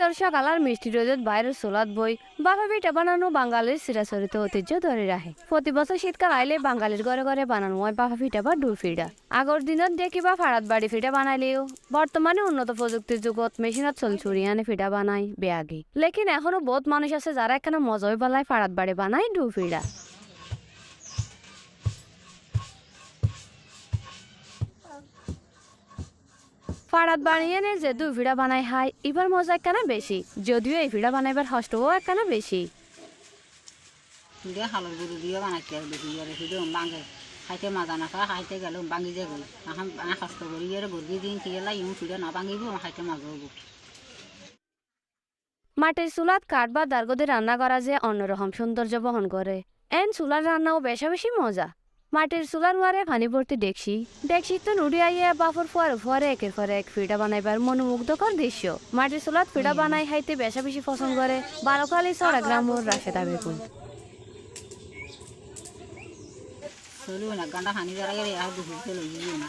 শীতল সকাল আর মিষ্টি রোদের বাইরের সোলাদ বই বাফা পিঠা বানানো বাঙালির চিরাচরিত ঐতিহ্য ধরে রাখে। প্রতি বছর শীতকাল আইলে বাঙালির ঘরে ঘরে বানানো হয় বাফা পিঠা বা ডুর পিঠা। আগর দিনত দেখি বা ফাড়াত বাড়ি পিঠা বানাইলেও বর্তমানে উন্নত প্রযুক্তির যুগত মেশিনত চল চুরিয়ানে পিঠা বানাই বেয়াগি। লেকিন এখনো বহুত মানুষ আছে যারা এখানে মজাই বেলায় ফাড়াত বাড়ি বানাই ডুর পিঠা। ফাড়াত বানিয়ে নে যে দু ভিড়া বানাই হাই এবার মজা একখানা বেশি, যদিও এই ভিড়া বানাইবার হষ্টও একখানা বেশি। হালর গরু দিয়ে বানাইতে বেশি বাঙে খাইতে মাজা না খা খাইতে গেলে বাঙি যে গই এখন কষ্ট করি গরু দিন খেয়ে ইমন ফিরে না বাঙিব খাইতে মাজা হবো। মাটির চুলাত কাঠ বা দার্গদে রান্না করা যে অন্যরকম সৌন্দর্য বহন করে। এন চুলার রান্নাও বেশা বেশি মজা। মাটির চুলার ওয়ারে পানি ভর্তি ডেকসি তো নুড়ি আইয়ে বাফর ফুয়ারে ফুয়ারে একের পরে এক ফিডা বানাইবার মনোমুগ্ধকর দৃশ্য। মাটির চুলাত ফিডা বানাই খাইতে বেশা বেশি পছন্দ করে বারোখালী চড়া গ্রামের রাশেদা বেগুন। চলুন না গান্ডা খানি যারা গেলে আর দুপুর চলে যাবে না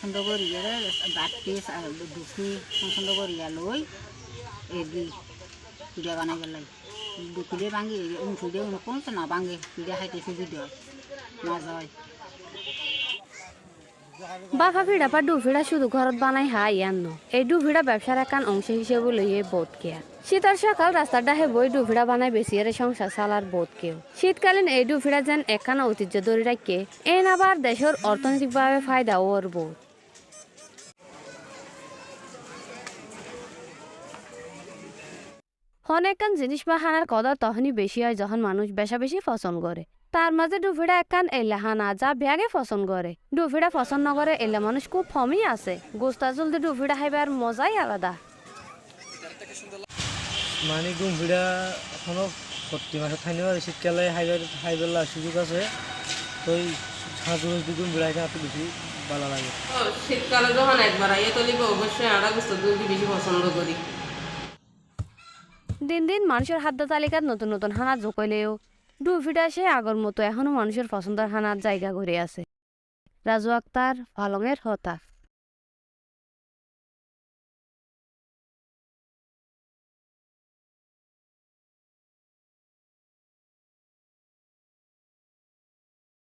সুন্দর করি বাটি দুপুরি সুন্দর করি লই এদি পিঠা বানাই গেলাই দুপুরে ভাঙি উঠে কোনটা না ভাঙে পিঠা খাইতে সুজি দেওয়া মজা হয়। বাফা পিঠা বা ডু পিঠা শুধু ঘরত বানাই হাই আন্ন এই ডু পিঠা ব্যবসার একান অংশ হিসেবে লইয়ে বোধ কেয়া। শীতের সকাল রাস্তার ডাহে বই ডু পিঠা বানাই বেশি এর সংসার চালার বোধ কেউ। শীতকালীন এই ডু পিঠা যেন একখানা ঐতিহ্য ধরে রাখে এন আবার দেশের অর্থনৈতিকভাবে ফায়দা ওর বোধ। অনেকখান জিনিস বা হানার কদর তখনই বেশি হয় যখন মানুষ বেশা বেশি পছন্দ করে। তার মাঝে ডুফিড়া একখান এলে হানা যা ব্যাগে পছন্দ করে। ডুফিড়া পছন্দ না করে এলে মানুষ খুব কমই আছে। গোস্তা জলদি ডুফিড়া খাইবার মজাই আলাদা। মানে ডুফিড়া এখনো প্রতি মাসে থাইনি শীতকালে খাইবার সুযোগ আছে। তো সাজু ডুফিড়া খাইতে বেশি ভালো লাগে। শীতকালে যখন একবার আইয়ে তলিব অবশ্যই আড়া গোস্তা জলদি বেশি পছন্দ করি। দিন দিন মানুষের খাদ্য তালিকাত নতুন নতুন হানা ঝোঁকলেও ডুফিটা সে আগর মতো এখনো মানুষের পছন্দের হানার জায়গা করে আছে। রাজু আক্তার, পালংয়ের হতা।